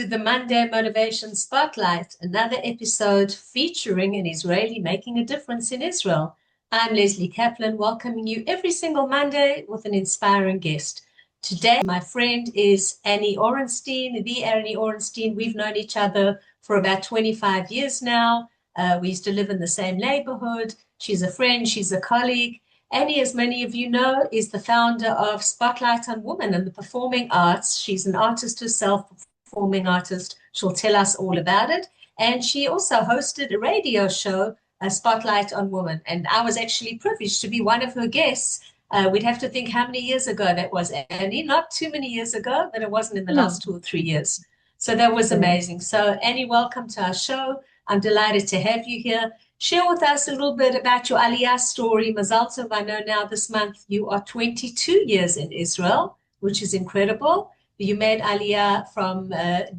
the Monday Motivation Spotlight, another episode featuring an Israeli making a difference in Israel. I'm Lesley Kaplan, welcoming you every single Monday with an inspiring guest. Today, my friend is Annie Orenstein, the Annie Orenstein. We've known each other for about 25 years now. We used to live in the same neighborhood. She's a friend, she's a colleague. Annie, as many of you know, is the founder of Spotlight on Women and the Performing Arts. She's an artist herself, performing artist. She'll tell us all about it. And she also hosted a radio show, Spotlight on Women. And I was actually privileged to be one of her guests. We'd have to think how many years ago that was, Annie. Not too many years ago, but it wasn't in the No. last 2 or 3 years. So that was Right. amazing. So, Annie, welcome to our show. I'm delighted to have you here. Share with us a little bit about your Aliyah story. Mazal Tov, I know now this month you are 22 years in Israel, which is incredible. You made Aliyah from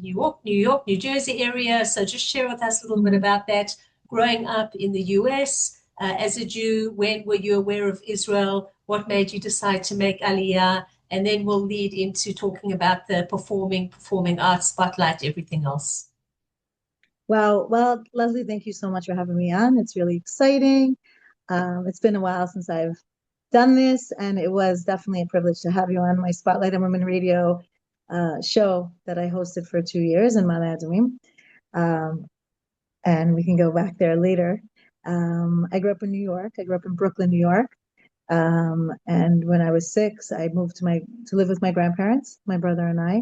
New York, New Jersey area. So just share with us a little bit Mhm. about that. Growing up in the US as a Jew, when were you aware of Israel? What made you decide to make Aliyah? And then we'll lead into talking about the performing arts spotlight, everything else. Well, Leslie, thank you so much for having me on. It's really exciting. It's been a while since I've done this, and it was definitely a privilege to have you on my Spotlight on Women Radio show that I hosted for 2 years in Mala Adumim. Um, and we can go back there later. I grew up in New York. I grew up in Brooklyn, New York. And when I was 6, I moved to live with my grandparents, my brother and I.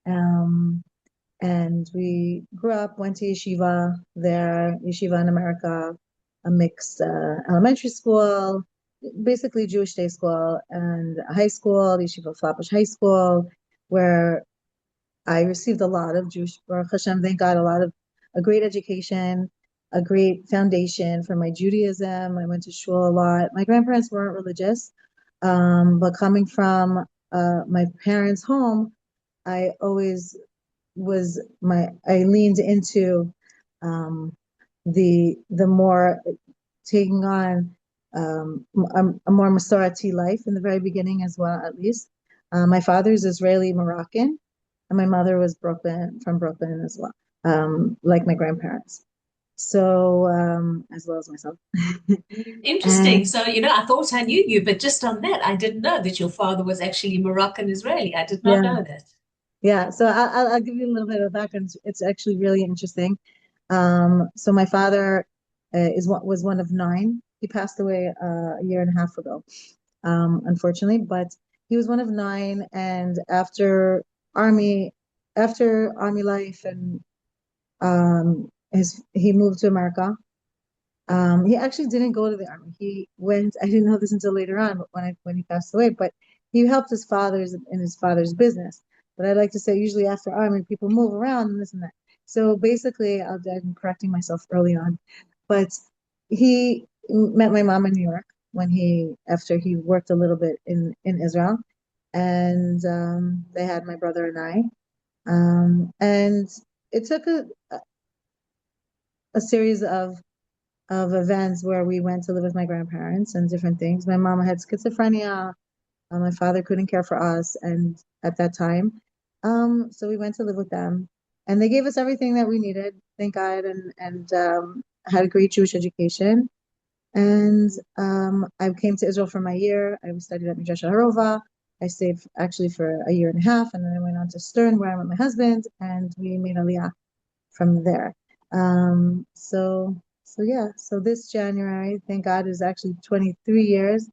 Um, and we grew up, went to yeshiva there, yeshiva in America, a mixed elementary school, basically Jewish day school, and a high school, yeshiva Flatbush High School, where I received a lot of Jewish, Baruch Hashem, thank God, a great education, a great foundation for my Judaism. I went to shul a lot. My grandparents weren't religious, but coming from my parents' home, I always I leaned into um, the more taking on a more Masorati life in the very beginning as well, at least. My father's Israeli Moroccan, and my mother was from Brooklyn as well, like my grandparents. So, as well as myself. Interesting. And So, I thought I knew you, but just on that, I didn't know that your father was actually Moroccan Israeli. I did not yeah, know that. yeah. So I'll give you a little bit of background. It's actually really interesting. So my father was one of 9. He passed away a year and a half ago, unfortunately. But he was one of 9, and army, after army life, and he moved to America. He actually didn't go to the army. He went. I didn't know this until later on, but when he passed away. But he helped his father's in his father's business. But I like to say, usually after army, people move around and this and that. So basically, I'm correcting myself early on. But he met my mom in New York after he worked a little bit in Israel, and they had my brother and I. And it took a series of events where we went to live with my grandparents and different things. My mom had schizophrenia. My father couldn't care for us, and at that time, so we went to live with them, and they gave us everything that we needed, thank God, and had a great Jewish education. And I came to Israel for my year. I studied at Midrash Harova. I stayed actually for a year and a half, and then I went on to Stern, where I met my husband, and we made Aliyah from there. So yeah, so this January, thank God, is actually 23 years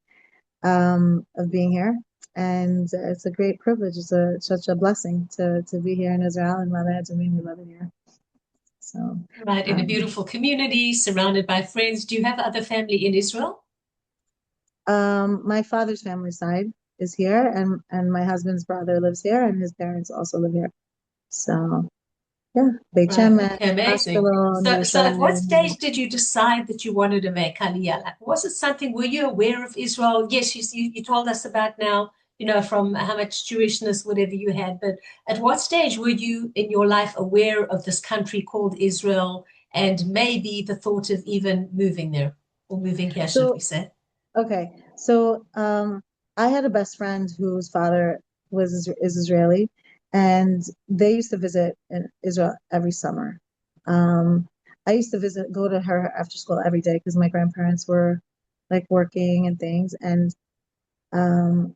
of being here, and it's a great privilege. Such a blessing to be here in Israel, and Mother to me, we love it here. So, Right, in a um, beautiful community, surrounded by friends. Do you have other family in Israel? my father's family side is here, and my husband's brother lives here, and his parents also live here. So yeah, Beit Right, Shemesh, okay, amazing. Ashkelon, So at what Yerushalayim. stage did you decide that you wanted to make Aliyah? Like, was it something, were you aware of Israel? Yes, you told us about now, from how much Jewishness, whatever you had, but at what stage were you in your life aware of this country called Israel and maybe the thought of even moving there or moving here, should we So say? okay, so I had a best friend whose father is Israeli, and they used to visit in Israel every summer. Um, I used to go to her after school every day because my grandparents were like working and things, and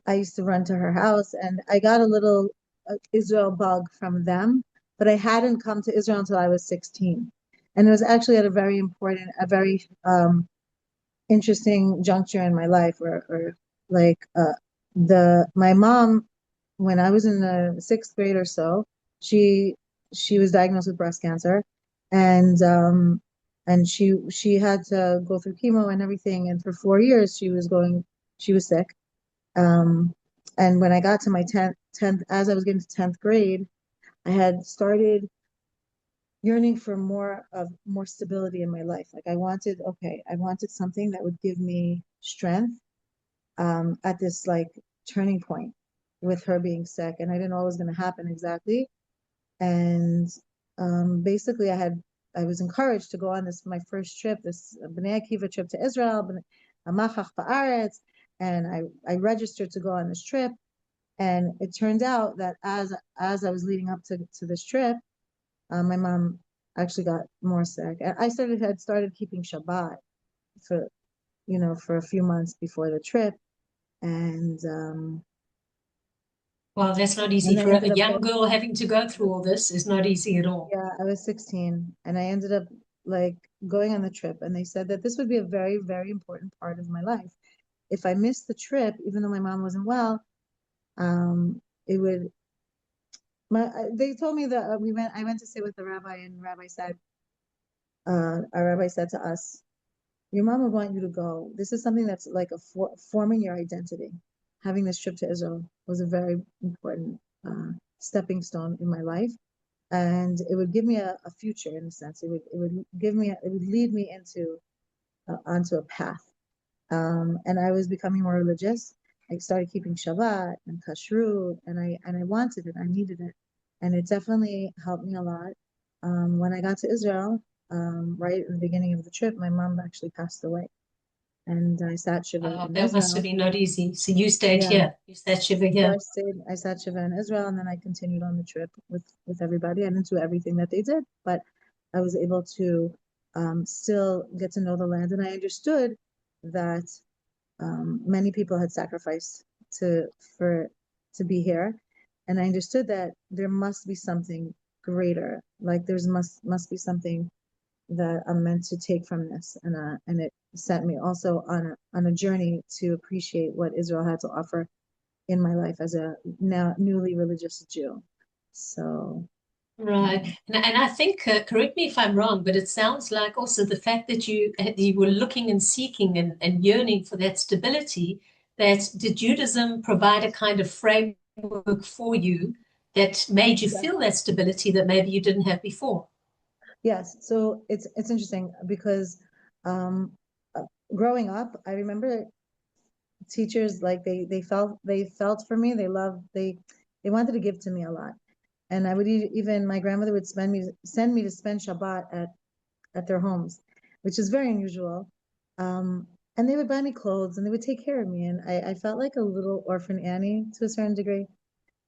I used to run to her house, and I got a little Israel bug from them, but I hadn't come to Israel until I was 16. And it was actually at a very interesting juncture in my life or like my mom, when I was in the sixth grade or so, she she was diagnosed with breast cancer, and she had to go through chemo and everything, and for 4 years she was sick. um, and when I got to my 10th, as I was getting to 10th grade, I had started yearning for more stability in my life. Like I wanted something that would give me strength at this like turning point with her being sick. And I didn't know what was going to happen exactly. And basically I was encouraged to go on my first trip, this Bnei Akiva trip to Israel, Amachach Ba'aretz, and I registered to go on this trip. And it turned out that as I was leading up to this trip, my mom actually got more sick. And had started keeping Shabbat for for a few months before the trip, and Well, that's not easy and I for a ended up young getting girl having to go through all this is not easy at all. yeah, I was 16, and I ended up like going on the trip, and they said that this would be a very, very important part of my life. If I missed the trip, even though my mom wasn't well, it would they told me that I went to sit with the rabbi, and our rabbi said to us, your mom would want you to go. This is something that's like forming your identity. Having this trip to Israel was a very important stepping stone in my life, and it would give me a future in a sense. It would lead me onto a path. And I was becoming more religious. I started keeping Shabbat and Kashrut, and I wanted it. I needed it, and it definitely helped me a lot. When I got to Israel, right at the beginning of the trip, my mom actually passed away, and I sat Shiva in That must have Israel. been not easy. So you stayed Yeah, here. You stayed Shiva so here. I sat Shiva in Israel, and then I continued on the trip with everybody. I didn't do everything that they did, but I was able to still get to know the land, and I understood that many people had sacrificed to for to be here, and I understood that there must be something greater. Like there's must be something that I'm meant to take from this, and it sent me also on a journey to appreciate what Israel had to offer in my life as a now newly religious Jew. So, Right. And I think, correct me if I'm wrong, but it sounds like also the fact that you were looking and seeking and yearning for that stability, that did Judaism provide a kind of framework for you that made you yes, feel that stability that maybe you didn't have before? yes. So it's interesting because um, uh, growing up, I remember teachers like they felt for me. They wanted to give to me a lot, and I would even my grandmother would send me to spend Shabbat at their homes, which is very unusual. Um, and they would buy me clothes and they would take care of me. And I felt like a little orphan Annie to a certain degree.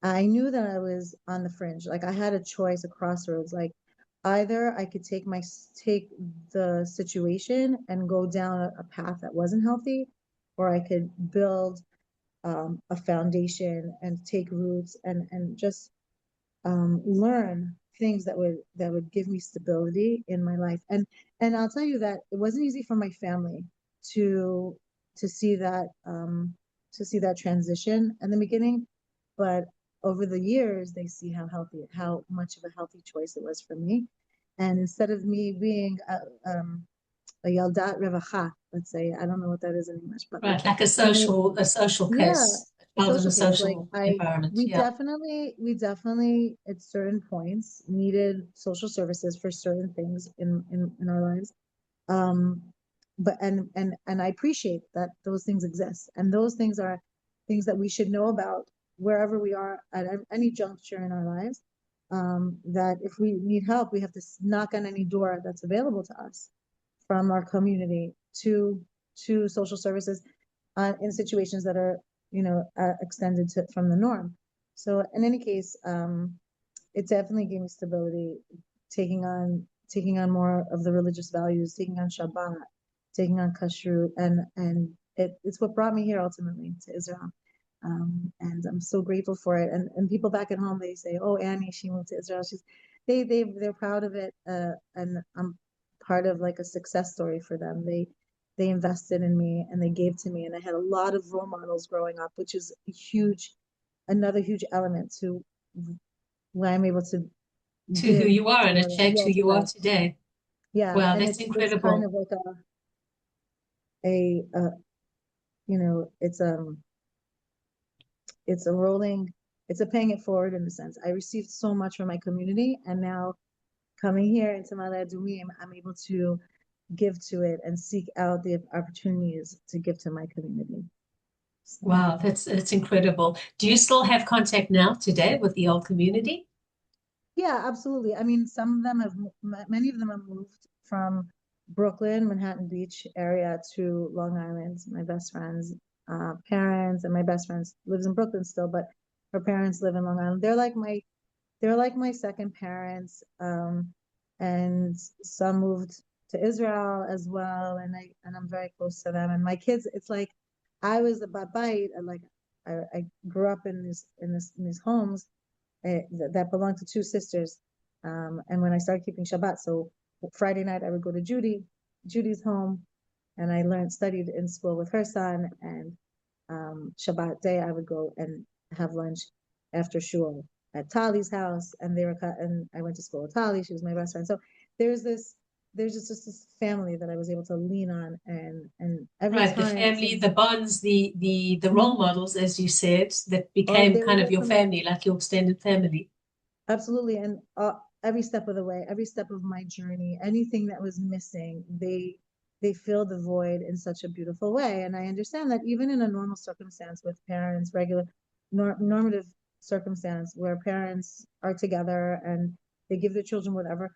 I knew that I was on the fringe. Like I had a choice, a crossroads. Like either I could take the situation and go down a path that wasn't healthy, or I could build a foundation and take roots and just learn things that would give me stability in my life. And I'll tell you that it wasn't easy for my family to to see that to see that transition in the beginning, but over the years they see how much of a healthy choice it was for me. And instead of me being a yaldat revacha, let's say, I don't know what that is in English, but like Right. Like being a social yeah, case, a a child in social a case. Like social environment. Yeah. we definitely at certain points needed social services for certain things in our lives. Um, but and I appreciate that those things exist, and those things are things that we should know about wherever we are at any juncture in our lives. That if we need help, we have to knock on any door that's available to us from our community to social services in situations that are extended from the norm. So in any case, it definitely gave me stability, taking on more of the religious values, taking on Shabbat, taking on kashrut, and it's what brought me here ultimately to Israel. And I'm so grateful for it. And people back at home, they say, "Oh, Annie, she moved to Israel." They're proud of it, and I'm part of like a success story for them. They invested in me and they gave to me, and I had a lot of role models growing up, which is another huge element to why I'm able to To who give you are and more than attract who yes, you are yes, today. yeah. Wow, And that's it's kind incredible. of like a it's it's a rolling, it's a paying it forward in a sense. I received so much from my community, and now coming here into Mala Adumim, I'm able to give to it and seek out the opportunities to give to my community. So, Wow, that's incredible. Do you still have contact now today with the old community? yeah, absolutely. I mean, some of them many of them have moved from Brooklyn, Manhattan Beach area to Long Island. My best friend's parents and my best friend lives in Brooklyn still, but her parents live in Long Island. They're like my second parents. And some moved to Israel as well, and I'm very close to them. And my kids, it's like I was a bite, and like I grew up in these homes that belonged to two sisters. And when I started keeping Shabbat, so Friday night I would go to Judy's home, and I studied in school with her son. And Shabbat day I would go and have lunch after shul at Tali's house, and and I went to school with Tali. She was my best friend. So there's this, there's just this family that I was able to lean on, and every Right, the time family, the bonds, the role models, as you said, that oh, became they were kind of your definitely. family, like your extended family. Absolutely. And every step of the way, every step of my journey, anything that was missing, they filled the void in such a beautiful way. And I understand that even in a normal circumstance with parents, regular normative circumstance where parents are together and they give their children whatever.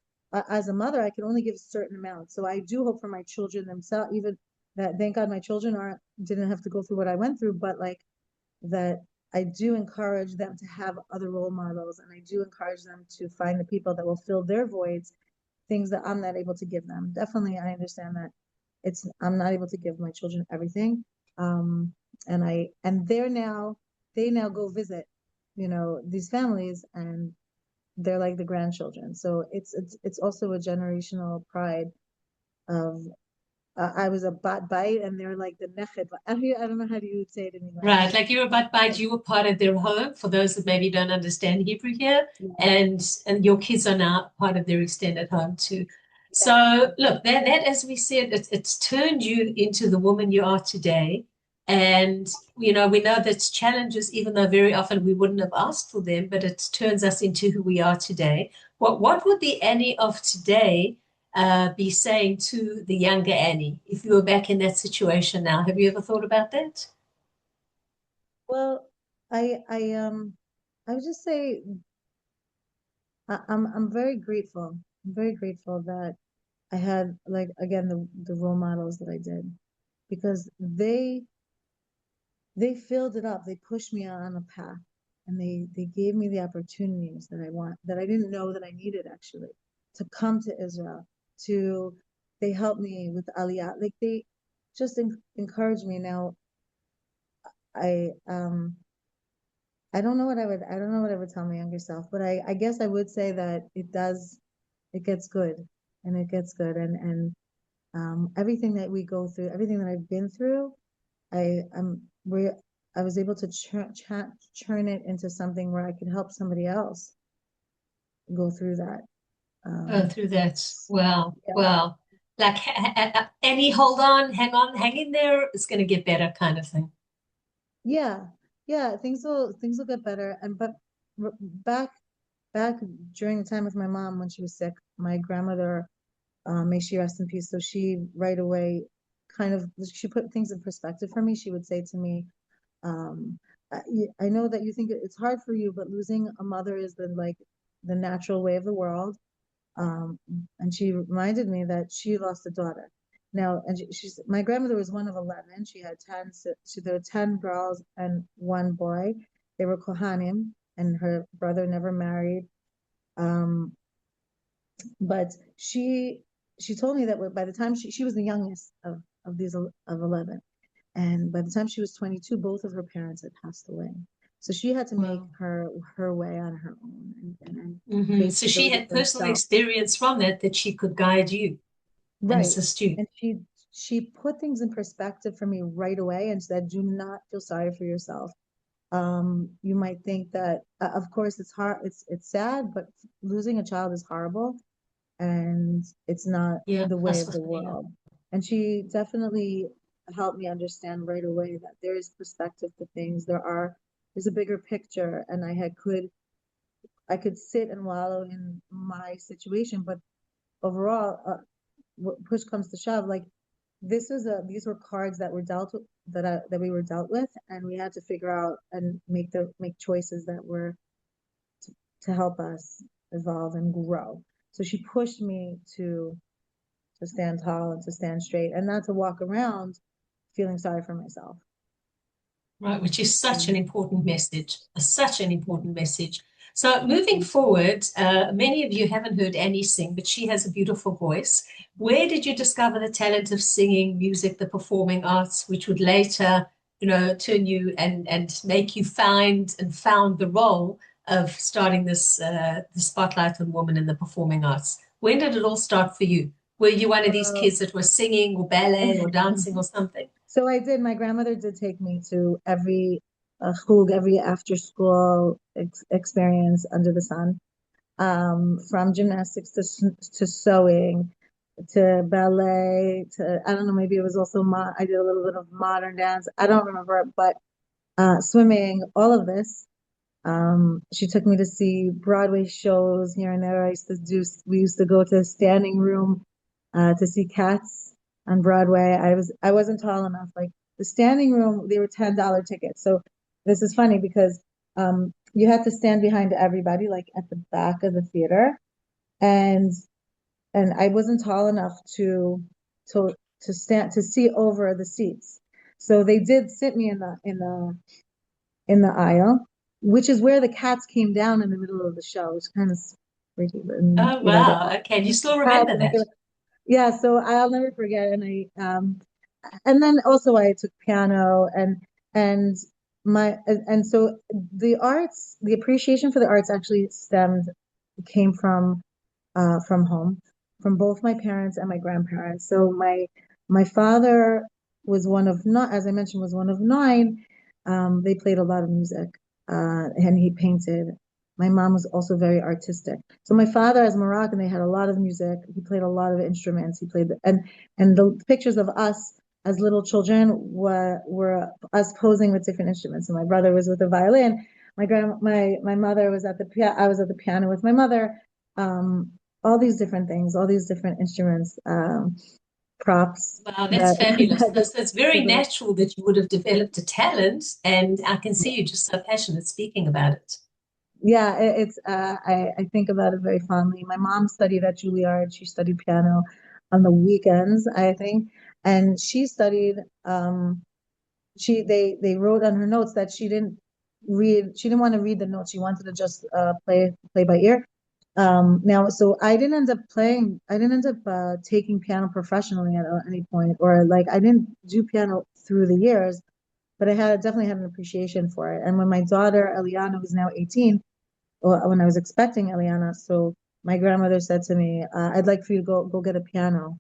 As a mother, I can only give a certain amount. So I do hope for my children themselves, even that thank God my children aren't didn't have to go through what I went through, but like that I do encourage them to have other role models, and I do encourage them to find the people that will fill their voids, things that I'm not able to give them. Definitely, I understand that I'm not able to give my children everything. And they now go visit, these families, and they're like the grandchildren. So it's also a generational pride of I was a bat bite, and they're like the nechet. I don't know how do you say it in Right, English. like you were about by you were part of their home, for those that maybe don't understand Hebrew here, Yeah, and your kids are now part of their extended home too. yeah, So look, that as we said, it's turned you into the woman you are today. And we know that's challenges, even though very often we wouldn't have asked for them, but it turns us into who we are today. What would the Annie of today be saying to the younger Annie if you were back in that situation now? Have you ever thought about that? Well, I would just say I'm very grateful. I'm very grateful that I had, like, again, the role models that I did, because they filled it up. They pushed me on a path, and they gave me the opportunities that I didn't know that I needed, actually, to come to Israel. To They helped me with Aliyah. Like, they just encouraged me. Now I I don't know what I would tell my younger self, but I guess I would say that it gets good, and it gets good. And everything that we go through, everything that I've been through, I am where I was able to churn it into something where I could help somebody else go through that. Through that. Wow. Yeah, Wow. Like, Annie, hold on, hang in there. It's going to get better, kind of thing. yeah, yeah. Things will get better. But back during the time with my mom when she was sick, my grandmother, may she rest in peace. So she right away she put things in perspective for me. She would say to me, I know that you think it's hard for you, but losing a mother is the natural way of the world. Um, and she reminded me that she lost a daughter. Now, and my grandmother was one of 11. She had 10, there were 10 girls and one boy. They were Kohanim, and her brother never married. Um, but she told me that by the time she was the youngest of these of 11, and by the time she was 22, both of her parents had passed away. So she had to make Wow. her way on her own and Hmm. create So she stability had for personal herself. experience from that she could guide you and Right. assist you. And she put things in perspective for me right away and said, "Do not feel sorry for yourself. You might think that, of course, it's hard, it's sad, but losing a child is horrible, and it's not Yeah, the way of the yeah. world." And she definitely helped me understand right away that there is perspective to things. There's a bigger picture, and I could sit and wallow in my situation, but overall, push comes to shove, like these were cards that were dealt with, that we were dealt with, and we had to figure out and make choices that were to help us evolve and grow. So she pushed me to stand tall and to stand straight and not to walk around feeling sorry for myself. Right, which is such an Mm. important message, such an important message. So, moving forward, many of you haven't heard Annie sing, but she has a beautiful voice. Where did you discover the talent of singing, music, the performing arts, which would later, turn you and make you find and found the role of starting the Spotlight on Women in the Performing Arts? When did it all start for you? Were you one of these Well, kids that was singing or ballet or dancing or something? so I did. My grandmother did take me to every chug, every after school experience under the sun, from gymnastics to sewing to ballet to, I don't know, maybe it was also I did a little bit of modern dance. I don't remember, but swimming, all of this. She took me to see Broadway shows here and there. We used to go to the standing room to see Cats on Broadway. I wasn't tall enough. Like the standing room, they were $10 tickets. So this is funny because you had to stand behind everybody, like at the back of the theater, and I wasn't tall enough to to stand to see over the seats. So they did sit me in the aisle, which is where the cats came down in the middle of the show. It's kind of freaky, but Oh, you know wow. Okay. You still cat remember and that? yeah. So I'll never forget. And then also I took piano and and so the appreciation for the arts actually came from home, from both my parents and my grandparents. So my father was one of not, as I mentioned, was one of nine. They played a lot of music, and he painted. My mom was also very artistic. So my father, as Moroccan, they had a lot of music. He played a lot of instruments. He played and the pictures of us as little children were us posing with different instruments. So my brother was with a violin. My mother was at I was at the piano with my mother. Um, all these different things, all these different instruments, props Wow, that's that, fabulous. that So it's very people, natural that you would have developed a talent, and I can see you just so passionate speaking about it. yeah, I think about it very fondly. My mom studied at Juilliard. She studied piano on the weekends, I think, and she studied. They wrote on her notes that she didn't read. She didn't want to read the notes. She wanted to just play by ear. Now, so I didn't end up playing. I didn't end up taking piano professionally at any point, or like I didn't do piano through the years, but I had definitely had an appreciation for it. And when my daughter Eliana, who's now 18, or when I was expecting Eliana, so my grandmother said to me, "I'd like for you to go get a piano.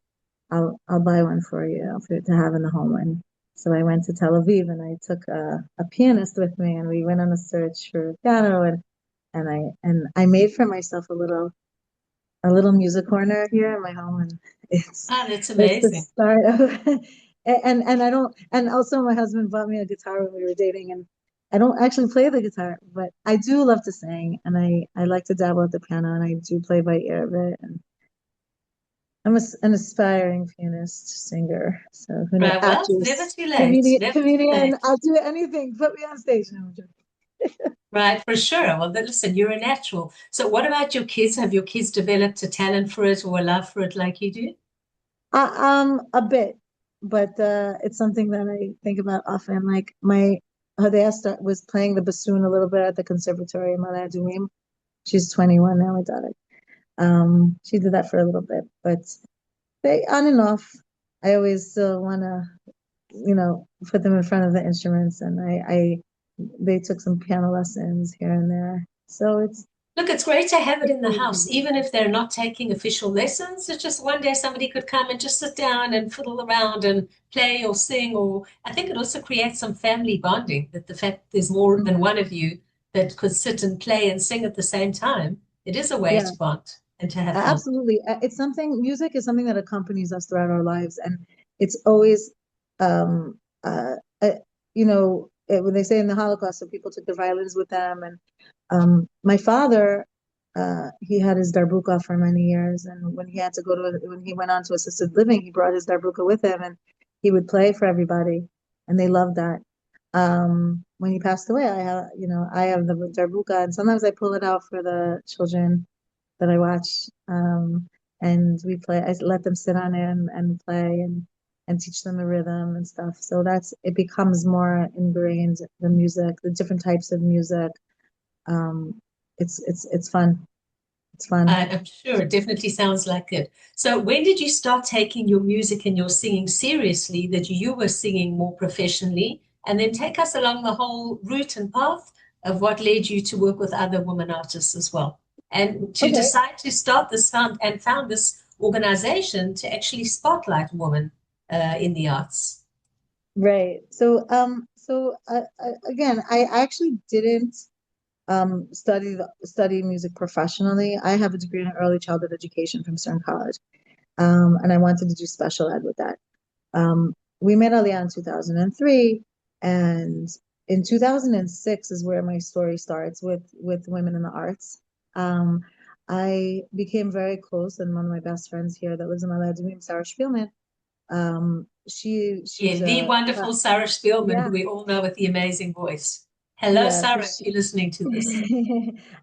I'll buy one for you to have in the home." And so I went to Tel Aviv and I took a pianist with me, and we went on a search for a piano, and I made for myself a little music corner here in my home, and it's Ah, that's it's the amazing. start of and I don't, and also my husband bought me a guitar when we were dating, and I don't actually play the guitar, but I do love to sing, and I like to dabble at the piano, and I do play by ear a bit, and an aspiring pianist singer, so who knows, Right. Well, it's never actress, too late. comedian, Never too comedian, late. I'll do anything, put me on stage. No, I'm joking. Right, for sure. Well, then listen, you're a natural. So, what about your kids? Have your kids developed a talent for it or a love for it like you do? A bit, but it's something that I think about often. Like Hodea was playing the bassoon a little bit at the conservatory in Ma'ale Adumim. She's 21 now, my daughter. She did that for a little bit, but they on and off. I always still want to, put them in front of the instruments, and they took some piano lessons here and there. So Look, it's great to have it in the house, even if they're not taking official lessons. It's just one day somebody could come and just sit down and fiddle around and play or sing. Or I think it also creates some family bonding that the fact there's more than one of you that could sit and play and sing at the same time. It is a way yeah, to bond and to have fun. absolutely. It's something, music is something that accompanies us throughout our lives. And it's always, um, uh, uh, when they say in the Holocaust, so people took their violins with them. And my father, he had his darbuka for many years. And when he went on to assisted living, he brought his darbuka with him and he would play for everybody. And they loved that. When he passed away, I have the darbuka and sometimes I pull it out for the children that I watch. And we play, I let them sit on it and play and teach them the rhythm and stuff. So it becomes more ingrained, the music, the different types of music. Um, it's fun. It's fun. I'm sure it definitely sounds like it. So, when did you start taking your music and your singing seriously, that you were singing more professionally? And then take us along the whole route and path of what led you to work with other women artists as well. And to Okay. decide to start this found this organization to actually spotlight women in the arts. Right. Again, I actually didn't study music professionally. I have a degree in early childhood education from Stern College, and I wanted to do special ed with that. We met Aliyah in 2003, and in 2006 is where my story starts with women in the arts. Um, I became very close, and one of my best friends here that lives in my Adumim, Sarah Spielman. She's Yeah, the a wonderful Sarah Spielman, yeah, who we all know with the amazing voice. Hello, yeah. So Sarah, if you're listening to this.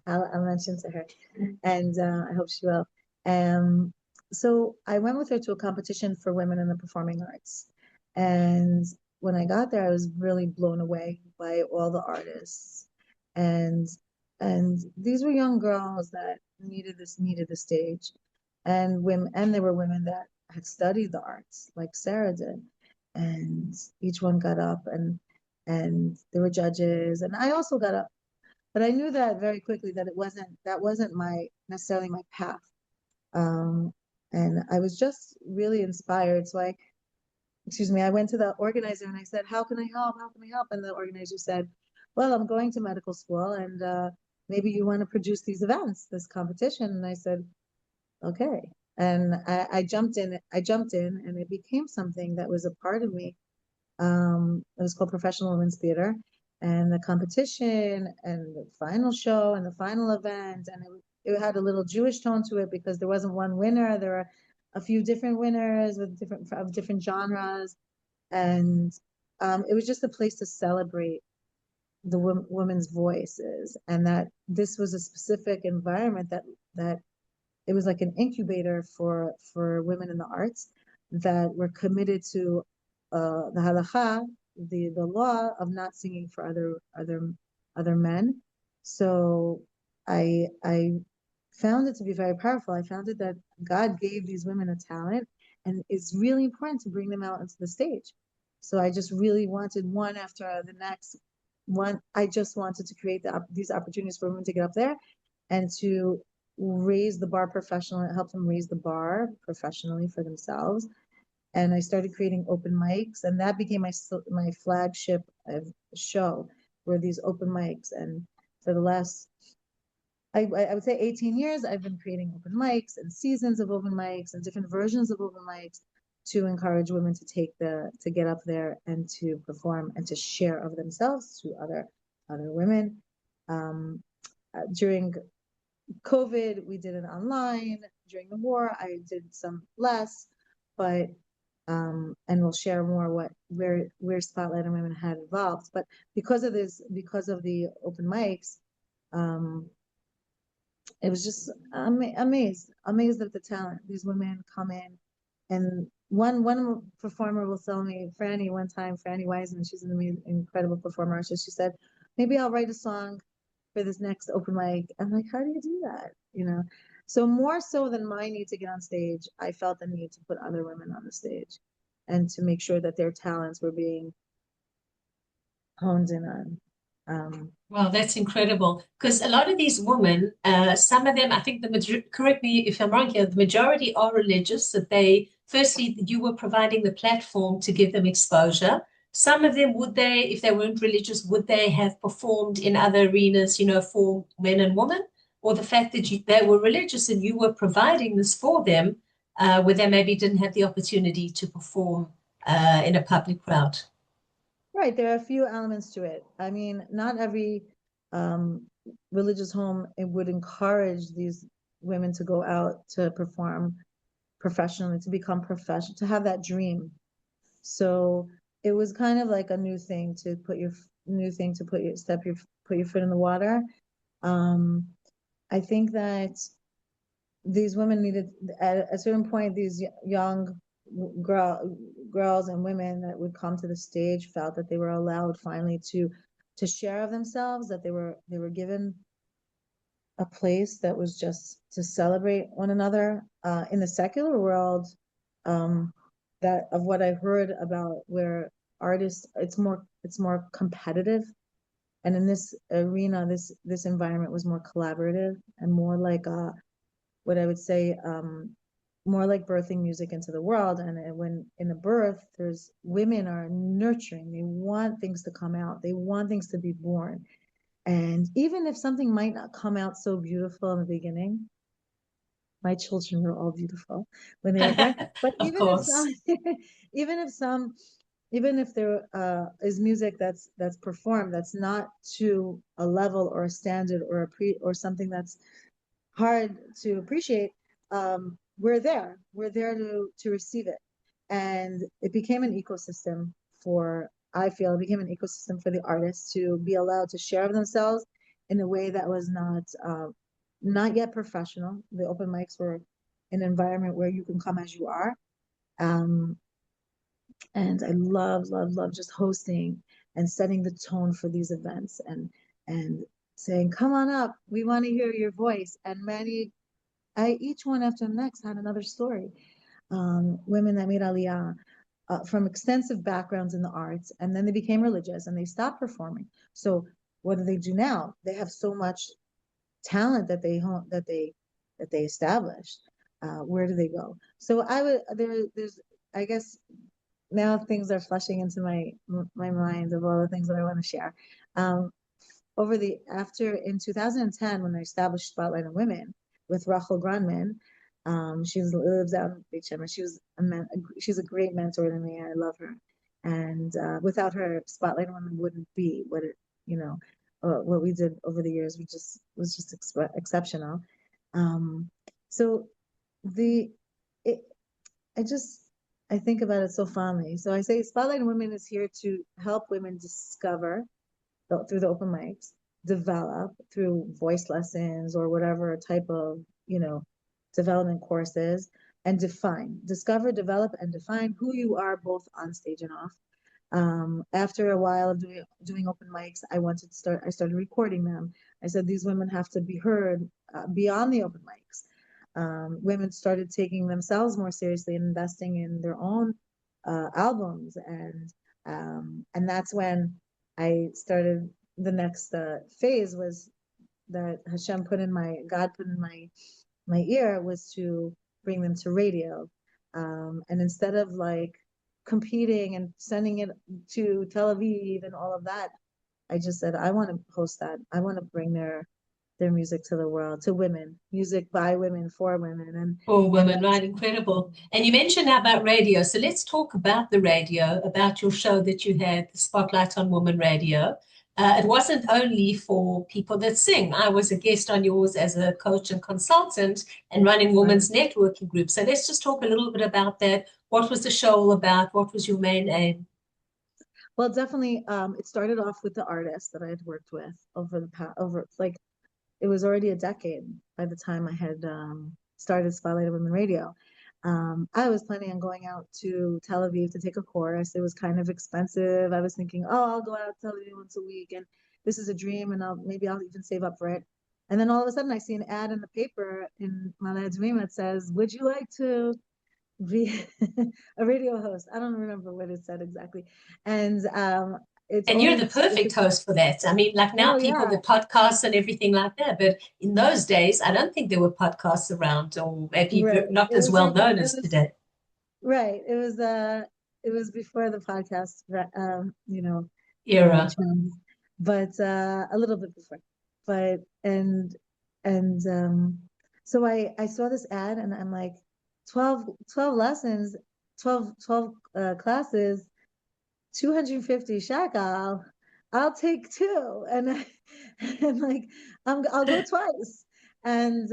I'll mention to her, and I hope she will. Um, so I went with her to a competition for women in the performing arts, and when I got there, I was really blown away by all the artists, and and these were young girls that needed the stage, and there were women that had studied the arts like Sarah did, and each one got up and there were judges and I also got up, but I knew that very quickly that that wasn't my necessarily my path. um and I was just really inspired, so I went to the organizer and I said, how can I help? And the organizer said, well, I'm going to medical school and maybe you want to produce these events, this competition. And I said, okay. And I jumped in and it became something that was a part of me. It was called Professional Women's Theater, and the competition and the final show and the final event, and it had a little Jewish tone to it because there wasn't one winner. There were a few different winners with different genres, and it was just a place to celebrate the women's voices, and that this was a specific environment that it was like an incubator for women in the arts that were committed to the halacha, the law of not singing for other men. So I found it to be very powerful. I found it that God gave these women a talent, and it's really important to bring them out into the stage. So I just really wanted one after the next one. I just wanted to create these opportunities for women to get up there and to raise the bar professionally, help them raise the bar professionally for themselves. And I started creating open mics, and that became my flagship show, were these open mics. And for the last, I would say 18 years, I've been creating open mics and seasons of open mics and different versions of open mics to encourage women to get up there and to perform and to share of themselves to other women. During COVID, we did it online. During the war, I did some less, but and we'll share more where Spotlight and Women had evolved. But because of the open mics, um, it was just amazed at the talent. These women come in and one performer will tell me, Franny, one time, Franny Wiseman, she's an incredible performer. So she said, maybe I'll write a song for this next open mic. I'm like, how do you do that? You know? So more so than my need to get on stage, I felt the need to put other women on the stage and to make sure that their talents were being honed in on. Wow, that's incredible. Because a lot of these women, some of them, I think correct me if I'm wrong here, the majority are religious, that they, firstly, you were providing the platform to give them exposure. Some of them, would they, if they weren't religious, would they have performed in other arenas, for men and women? Or the fact that they were religious and you were providing this for them, where they maybe didn't have the opportunity to perform in a public crowd? Right, there are a few elements to it. I mean, not every um, religious home it would encourage these women to go out to perform professionally, to become professional, to have that dream. So it was kind of like a new thing to put your foot in the water. Um, I think that these women needed at a certain point, these young girls and women that would come to the stage felt that they were allowed finally to share of themselves, that they were given a place that was just to celebrate one another. In the secular world, that of what I've heard about where artists, it's more competitive, and in this arena, this environment was more collaborative and more like what I would say, more like birthing music into the world. And when in a birth, there's women are nurturing. They want things to come out. They want things to be born. And even if something might not come out so beautiful in the beginning, my children were all beautiful when they were born. But Of course. even if some, even if there is music that's performed that's not to a level or a standard or something that's hard to appreciate, we're there to receive it, and it became an ecosystem for I feel it became an ecosystem for the artists to be allowed to share of themselves in a way that was not yet professional. The open mics were an environment where you can come as you are, um, and I love just hosting and setting the tone for these events and saying, come on up, we want to hear your voice. And each one after the next had another story. Women that made Aliyah from extensive backgrounds in the arts, and then they became religious and they stopped performing. So what do they do now? They have so much talent that they established. Where do they go? So there's I guess now things are flushing into my mind of all the things that I want to share. Um, after in 2010 when I established Spotlight on Women with Rachel Grunman. She lives out in Beit Shemesh. She's a great mentor to me. I love her, and without her, Spotlight on Women wouldn't be what we did over the years. We just was just exceptional. Um, so the it, I just I think about it so fondly. So I say Spotlight on Women is here to help women discover through the open mics, develop through voice lessons or whatever type of, development courses, and discover, develop, and define who you are both on stage and off. After a while of doing open mics, I started recording them. I said, these women have to be heard beyond the open mics. Women started taking themselves more seriously and investing in their own albums, and that's when I started. The next phase was that God put in my ear was to bring them to radio, and instead of like competing and sending it to Tel Aviv and all of that, I just said I want to host that. I want to bring their music to the world, to women, music by women for women, For and women, right? Incredible. And you mentioned now about radio. So let's talk about the radio, about your show that you had, the Spotlight on Women Radio. It wasn't only for people that sing. I was a guest on yours as a coach and consultant and running women's networking groups. So let's just talk a little bit about that. What was the show all about? What was your main aim? well, definitely, it started off with the artists that I had worked with over like it was already a decade by the time I had started Spotlight on Women Radio. I was planning on going out to Tel Aviv to take a course. It was kind of expensive. I was thinking, oh, I'll go out to Tel Aviv once a week, and this is a dream, and maybe I'll even save up for it. And then all of a sudden, I see an ad in the paper in Malad Dream that says, "Would you like to be a radio host?" I don't remember what it said exactly. And it's And you're only the perfect host for that. I mean, like now oh people yeah, with podcasts and everything like that, but in those days, I don't think there were podcasts around, or maybe right. not It as was well like known it as was today. right. It was before the podcast, Era. trends, but a little bit before. But and so I saw this ad and I'm like 12 lessons, 12 classes, 250 shekel. I'll take two. And and like I'll go twice. And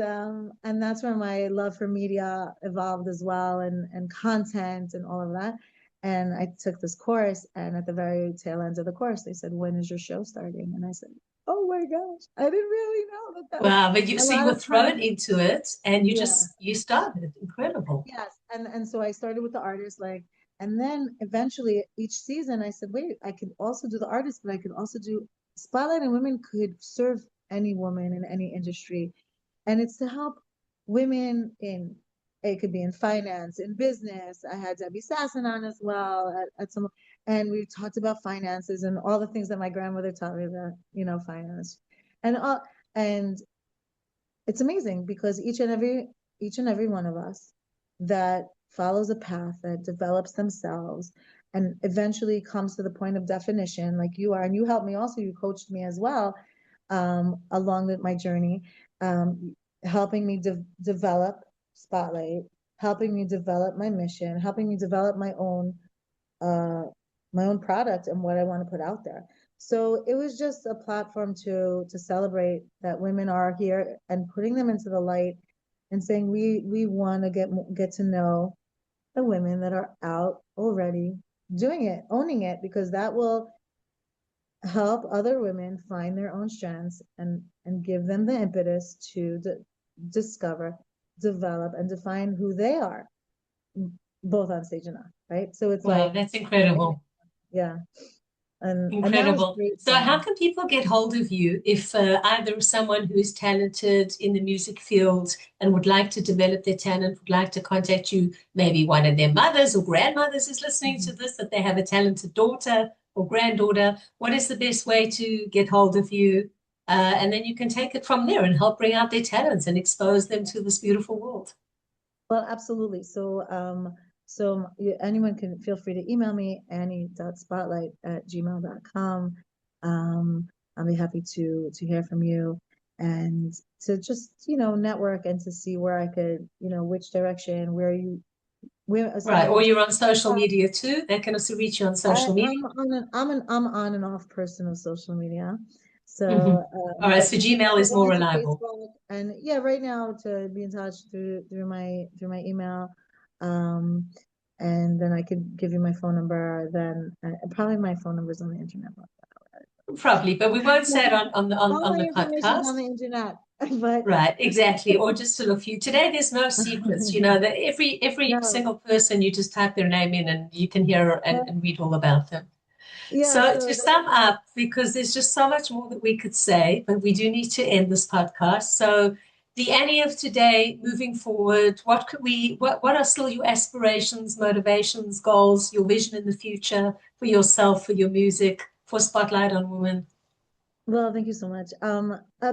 that's where my love for media evolved as well, and content and all of that. And I took this course, and at the very tail end of the course, they said, "When is your show starting?" And I said, "Oh my gosh, I didn't really know that was Wow, but a so you lot were of time." thrown into it and Yeah. you started. Incredible. Yes, and so I started with the artist, and then eventually each season I said, wait, I could also do the artist, but I could also do Spotlight and Women could serve any woman in any industry, and it's to help women in it could be in finance, in business. I had Debbie Sasson on as well at some, and we talked about finances and all the things that my grandmother taught me about, finance, and all, and it's amazing because each and every one of us that follows a path that develops themselves and eventually comes to the point of definition like you are, and you helped me also, you coached me as well, along with my journey, helping me develop Spotlight, helping me develop my mission, helping me develop uh, my own product and what I want to put out there. So it was just a platform to celebrate that women are here and putting them into the light and saying we want to get to know the women that are out already doing it, owning it, because that will help other women find their own strengths and give them the impetus to discover, develop, and define who they are, both on stage and off, right? So it's Wow, like, that's incredible. yeah, and that was Incredible. great So, for how me. can people get hold of you if either someone who is talented in the music field and would like to develop their talent, would like to contact you, maybe one of their mothers or grandmothers is listening to Mhm. this, that they have a talented daughter or granddaughter, what is the best way to get hold of you? And then you can take it from there and help bring out their talents and expose them to this beautiful world. Well, absolutely. Anyone can feel free to email me, annie.spotlight@gmail.com. I'll be happy to hear from you and to just, network and to see where I could, which direction, where Right. Or sometimes you're on social media too. They can also reach you on social media. I'm on and off person of social media. Hmm. So, All right. but So you can Gmail is go more into reliable. Facebook, and yeah, right now to be in touch through my email, um, and then I could give you my phone number. Then probably my phone number is on the internet. Probably, but we won't say it All on my the information is on podcast. the internet, but Right, exactly. Or just to look for you. Today, there's no secrets. You know that every no, single person, you just type their name in and you can hear and read all about them. yeah. So to So sum up, because there's just so much more that we could say, but we do need to end this podcast. So the Annie of today, moving forward, what are still your aspirations, motivations, goals, your vision in the future for yourself, for your music, for Spotlight on Women? well, thank you so much.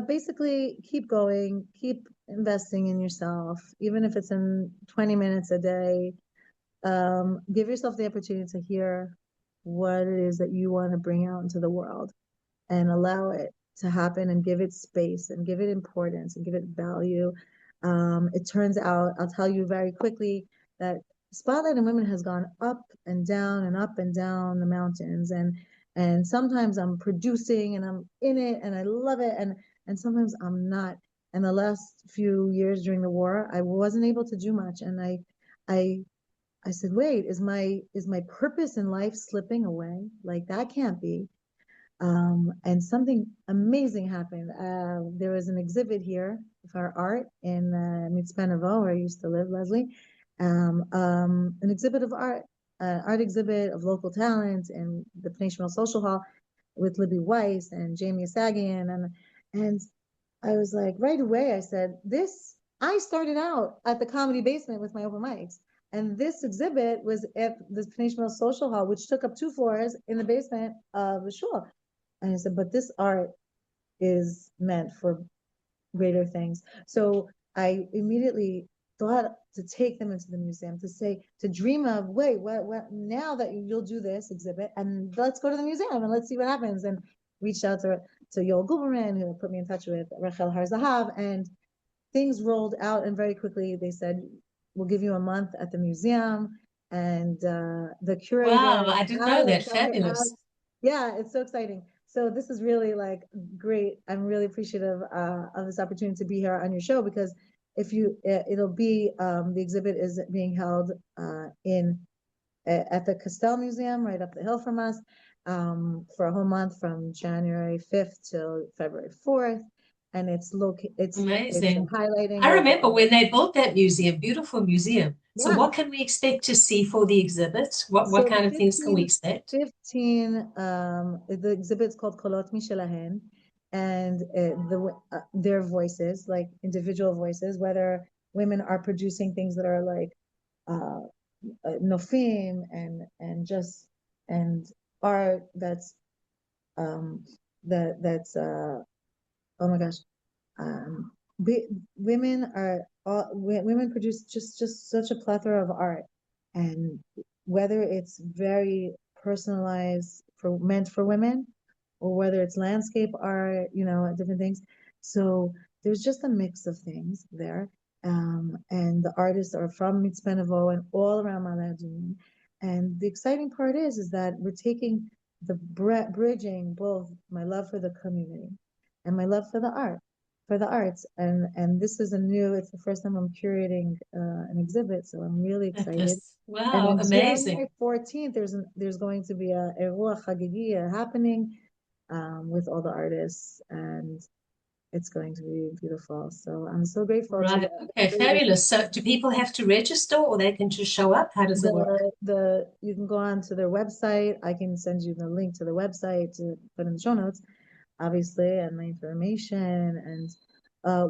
Basically, keep going, keep investing in yourself, even if it's in 20 minutes a day. Give yourself the opportunity to hear what it is that you want to bring out into the world and allow it to happen and give it space and give it importance and give it value. It turns out, I'll tell you very quickly that Spotlight on Women has gone up and down and up and down the mountains, and sometimes I'm producing and I'm in it and I love it, and sometimes I'm not. And the last few years during the war, I wasn't able to do much, and I I said, wait, is my purpose in life slipping away? Like that can't be. And something amazing happened. There was an exhibit here of our art in Mitzpeh, where I used to live, Lesley. an exhibit of art, art exhibit of local talent in the Pnei Shmuel Social Hall with Libby Weiss and Jamie Sagian, and I was like, right away, I said, I started out at the Comedy Basement with my open mics. And this exhibit was at the Pnei Shmuel Social Hall, which took up 2 floors in the basement of the shul. And I said, but this art is meant for greater things. So I immediately thought to take them into the museum, to dream of, wait, what now that you'll do this exhibit, and let's go to the museum and let's see what happens. And reached out to Yoel Guberman, who put me in touch with Rachel Har-Zahav, and things rolled out. And very quickly they said, we'll give you a month at the museum. And the curator, wow, I didn't know that. Fabulous. Yeah, it's so exciting. So this is really like great. I'm really appreciative of this opportunity to be here on your show, because it'll be the exhibit is being held at the Castell Museum right up the hill from us for a whole month from January 5th till February 4th. And it's amazing. highlighting. I remember when they built that museum, beautiful museum. So Yeah. what can we expect to see for the exhibit? What kind of things can we expect? 15, the exhibit's called Kolot Mishelahen, and their voices, like individual voices, whether women are producing things that are like nofim and art that's oh my gosh, women produce just such a plethora of art, and whether it's very personalized meant for women, or whether it's landscape art, different things. So there's just a mix of things there. And the artists are from Mitzpenevo and all around Ma'ale Adumim. And the exciting part is that we're taking bridging both my love for the community and my love for the arts, and this is it's the first time I'm curating an exhibit, so I'm really excited. Wow, and on amazing. January 14th, there's going to be a Iruah Chagigia happening with all the artists, and it's going to be beautiful. So I'm so grateful. Right. Okay, fabulous. So do people have to register, or they can just show up? How does it work? You can go on to their website. I can send you the link to the website to put in the show notes, obviously, and my information. And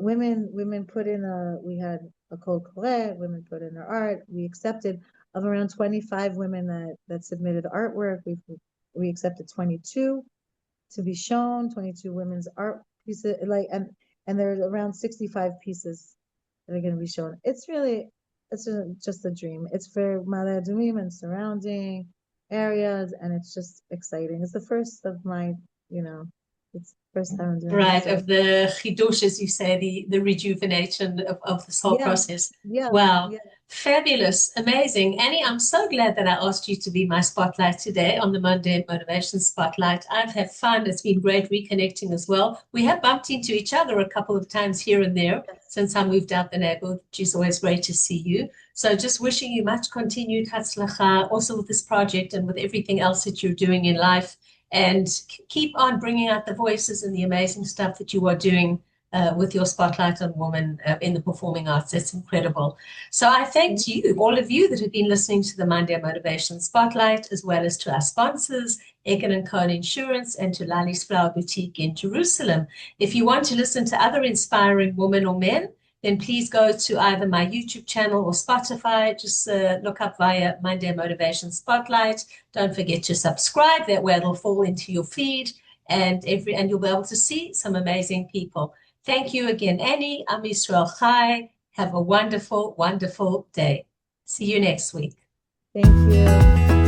women put in we had a call correct, women put in their art. We accepted of around 25 women that submitted artwork. We accepted 22 to be shown, 22 women's art pieces, and there's around 65 pieces that are going to be shown. It's just a dream. It's for Ma'ale Adumim and surrounding areas, and it's just exciting. It's the first of my, it's the first time I'm doing Right, it. of the chidush, as you say, the rejuvenation of this whole process. Yeah. Wow. Yeah. Fabulous, amazing. Annie, I'm so glad that I asked you to be my spotlight today on the Monday Motivation Spotlight. I've had fun. It's been great reconnecting as well. We have bumped into each other a couple of times here and there since I moved out the neighborhood, which is always great to see you. So just wishing you much continued hatzlacha also with this project and with everything else that you're doing in life. And keep on bringing out the voices and the amazing stuff that you are doing with your Spotlight on Women in the performing arts. It's incredible. So I thank you, all of you that have been listening to the Monday Motivation Spotlight, as well as to our sponsors, Egan & Cohn Insurance, and to Lali's Flower Boutique in Jerusalem. If you want to listen to other inspiring women or men, then please go to either my YouTube channel or Spotify. Just look up via Monday Motivation Spotlight. Don't forget to subscribe. That way it'll fall into your feed, and you'll be able to see some amazing people. Thank you again, Annie. I'm Israel Chai. Have a wonderful, wonderful day. See you next week. Thank you.